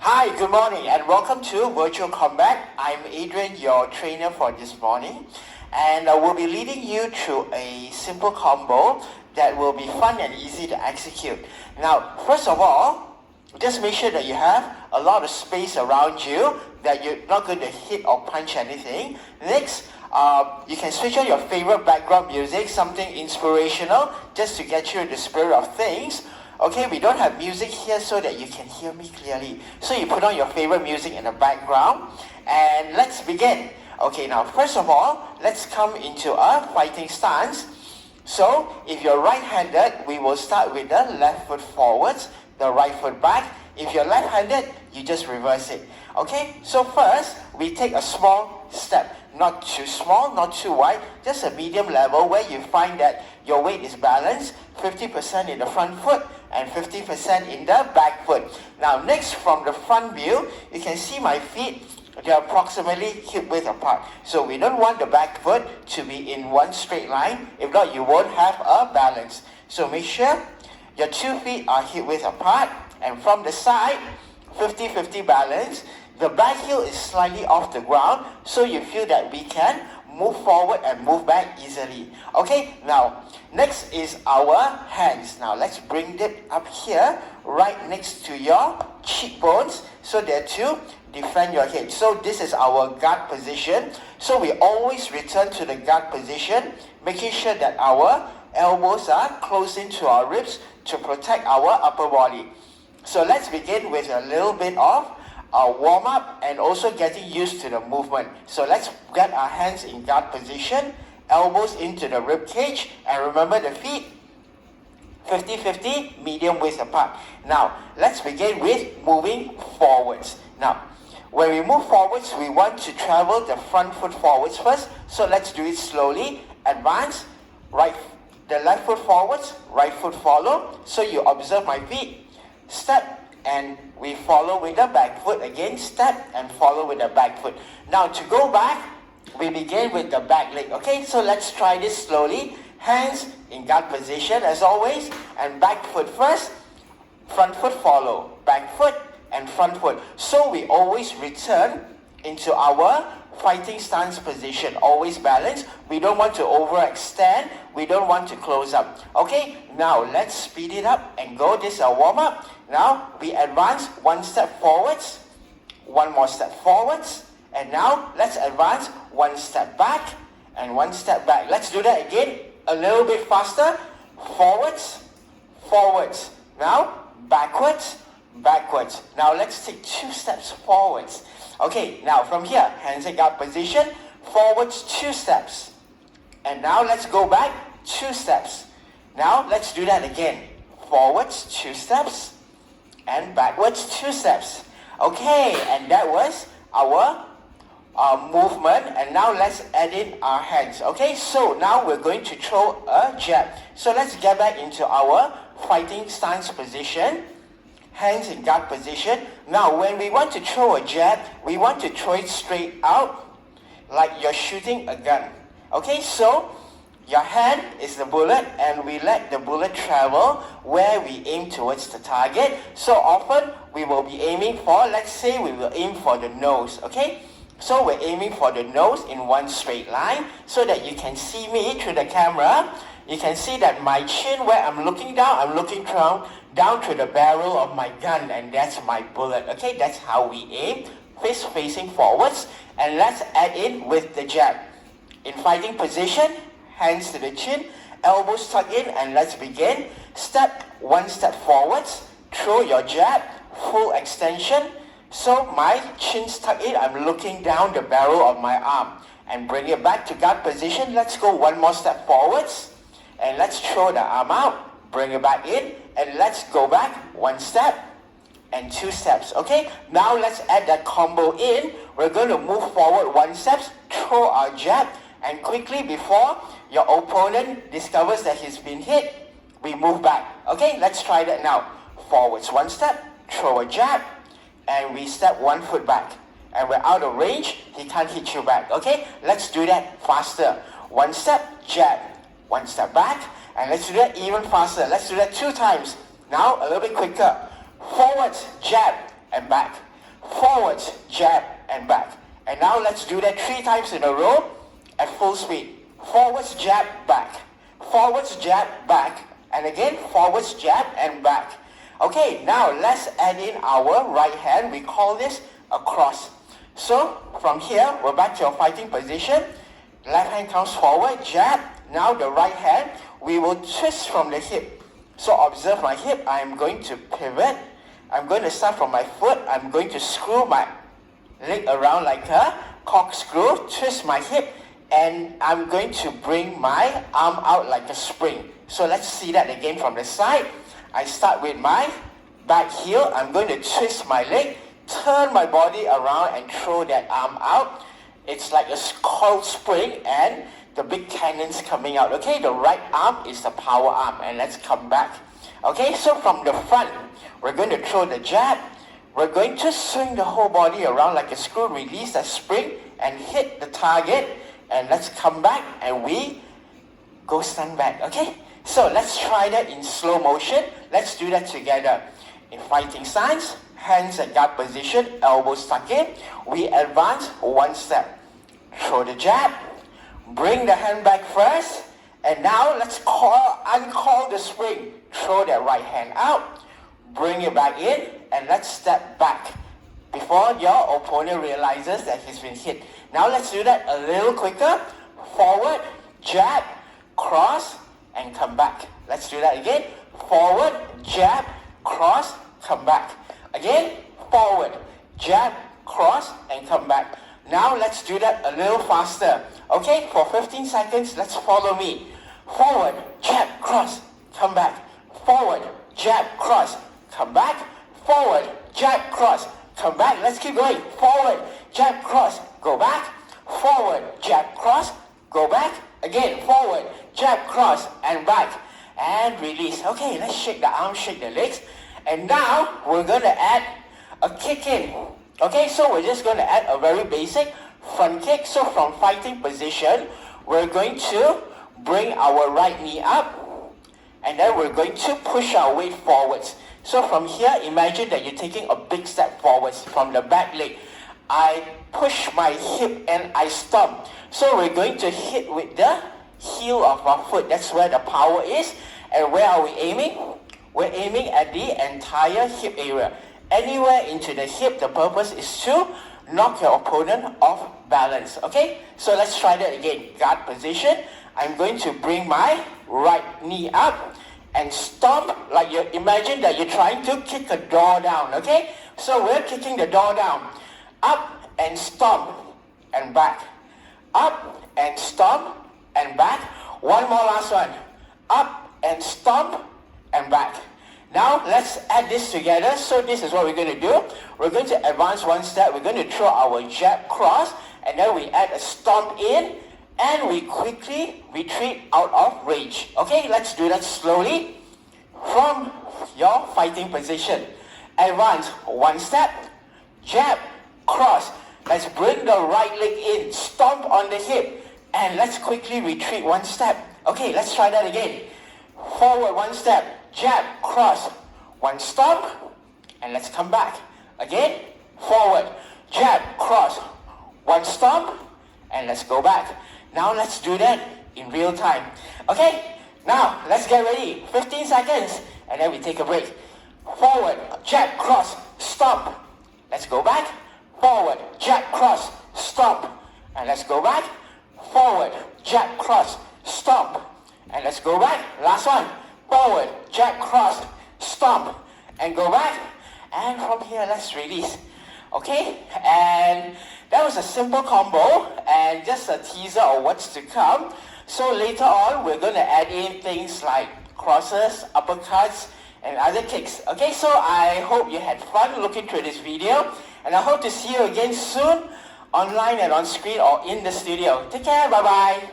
Hi, good morning and welcome to Virtual Combat. I'm Adrian, your trainer for this morning, and I will be leading you through a simple combo that will be fun and easy to execute. Now, first of all, just make sure that you have a lot of space around you, that you're not going to hit or punch anything. Next, you can switch on your favorite background music, something inspirational, just to get you in the spirit of things. Okay, we don't have music here so that you can hear me clearly. So you put on your favorite music in the background and let's begin. Okay, now first of all, let's come into a fighting stance. So if you're right-handed, we will start with the left foot forwards, the right foot back. If you're left-handed, you just reverse it. Okay, so first, we take a small step. Not too small, not too wide, just a medium level where you find that your weight is balanced, 50% in the front foot and 50% in the back foot. Now next, from the front view, you can see my feet, they're approximately hip width apart. So we don't want the back foot to be in one straight line, if not you won't have a balance. So make sure your 2 feet are hip width apart, and from the side, 50-50 balance. The back heel is slightly off the ground, so you feel that we can move forward and move back easily. Okay, now, next is our hands. Now, let's bring it up here, right next to your cheekbones, so that to defend your head. So this is our guard position. So we always return to the guard position, making sure that our elbows are close into our ribs to protect our upper body. So let's begin with a little bit of warm up and also getting used to the movement. So let's get our hands in guard position, elbows into the rib cage, and remember the feet 50-50, medium waist apart. Now let's begin with moving forwards. Now when we move forwards, we want to travel the front foot forwards first. So let's do it slowly. Advance, the left foot forwards, right foot follow. So you observe my feet, step, and we follow with the back foot. Again, step and follow with the back foot. Now to go back, we begin with the back leg. Okay, so let's try this slowly. Hands in guard position as always, and back foot first, front foot follow, back foot and front foot. So we always return into our fighting stance position, always balanced. We don't want to overextend, we don't want to close up. Okay, now let's speed it up and go. This is a warm up. Now we advance one step forwards, one more step forwards, and now let's advance one step back and one step back. Let's do that again, a little bit faster. Forwards, forwards. Now backwards, backwards. Now let's take 2 steps forwards. Okay, now from here, hands in guard position, forwards 2 steps. And now let's go back 2 steps. Now let's do that again. Forwards 2 steps and backwards 2 steps. Okay, and that was our movement. And now let's add in our hands. Okay, so now we're going to throw a jab. So let's get back into our fighting stance position. Hands in guard position. Now when we want to throw a jab, we want to throw it straight out like you're shooting a gun. Okay, so your hand is the bullet and we let the bullet travel where we aim towards the target. So often we will be aiming for, let's say we will aim for the nose. Okay, so we're aiming for the nose in one straight line so that you can see me through the camera. You can see that my chin, where I'm looking down, I'm looking down to the barrel of my gun, and that's my bullet. Okay, that's how we aim, face facing forwards. And let's add in with the jab. In fighting position, hands to the chin, elbows tucked in, and let's begin. Step, one step forwards, throw your jab, full extension. So my chin's tucked in, I'm looking down the barrel of my arm. And bring it back to guard position. Let's go one more step forwards. And let's throw the arm out, bring it back in, and let's go back 1 step and 2 steps. Okay, now let's add that combo in. We're going to move forward 1 step, throw our jab, and quickly before your opponent discovers that he's been hit, we move back. Okay, let's try that now. Forwards 1 step, throw a jab, and we step 1 foot back. And we're out of range, he can't hit you back. Okay, let's do that faster. 1 step, jab. 1 step back, and let's do that even faster. Let's do that 2 times. Now, a little bit quicker. Forwards, jab, and back. forwards, jab, and back. And now let's do that 3 times in a row at full speed. Forwards, jab, back. Forwards, jab, back. And again, forwards, jab, and back. Okay, now let's add in our right hand. We call this a cross. So, from here, we're back to our fighting position. Left hand comes forward, jab. Now the right hand, we will twist from the hip. So observe my hip. I'm going to pivot. I'm going to start from my foot. I'm going to screw my leg around like a corkscrew, twist my hip, and I'm going to bring my arm out like a spring. So let's see that again from the side. I start with my back heel. I'm going to twist my leg, turn my body around and throw that arm out. It's like a coiled spring and the big cannon's coming out. Okay, the right arm is the power arm, and let's come back. Okay, so from the front, we're going to throw the jab. We're going to swing the whole body around like a screw, release that spring and hit the target. And let's come back and we go stand back. Okay, so let's try that in slow motion. Let's do that together. In fighting stance, hands at guard position, elbows tucked in. We advance 1 step. Throw the jab. Bring the hand back first. And now let's uncall the spring. Throw that right hand out. Bring it back in. And let's step back before your opponent realizes that he's been hit. Now let's do that a little quicker. Forward, jab, cross, and come back. Let's do that again. Forward, jab, cross, come back. Again, forward, jab, cross, and come back. Now let's do that a little faster. Okay, for 15 seconds, let's follow me. Forward, jab, cross, come back. Forward, jab, cross, come back. Forward, jab, cross, come back. Let's keep going. Forward, jab, cross, go back. Forward, jab, cross, go back. Again, forward, jab, cross, and back. And release. Okay, let's shake the arms, shake the legs. And now, we're going to add a kick in. Okay, so we're just going to add a very basic front kick. So from fighting position, we're going to bring our right knee up. And then we're going to push our weight forwards. So from here, imagine that you're taking a big step forwards from the back leg. I push my hip and I stomp. So we're going to hit with the heel of our foot. That's where the power is. And where are we aiming? We're aiming at the entire hip area. Anywhere into the hip, the purpose is to knock your opponent off balance. Okay? So let's try that again. Guard position. I'm going to bring my right knee up and stomp like you imagine that you're trying to kick a door down. Okay? So we're kicking the door down. Up and stomp and back. Up and stomp and back. One more last one. Up and stomp and back. Now let's add this together. So this is what we're going to do. We're going to advance 1 step. We're going to throw our jab cross, and then we add a stomp in, and we quickly retreat out of range. Okay, let's do that slowly. From your fighting position, advance 1 step, jab, cross. Let's bring the right leg in, stomp on the hip, and let's quickly retreat 1 step. Okay, let's try that again. Forward 1 step, jab, cross, 1 stomp, and let's come back. Again, forward, jab, cross, 1 stomp, and let's go back. Now let's do that in real time. Okay, now let's get ready. 15 seconds, and then we take a break. Forward, jab, cross, stomp. Let's go back. Forward, jab, cross, stomp. And let's go back. Forward, jab, cross, stomp. And let's go back. Last one. Forward, jab, cross, stomp. And go back. And from here, let's release. Okay? And that was a simple combo and just a teaser of what's to come. So later on, we're going to add in things like crosses, uppercuts, and other kicks. Okay, so I hope you had fun looking through this video. And I hope to see you again soon, online and on screen or in the studio. Take care, bye-bye.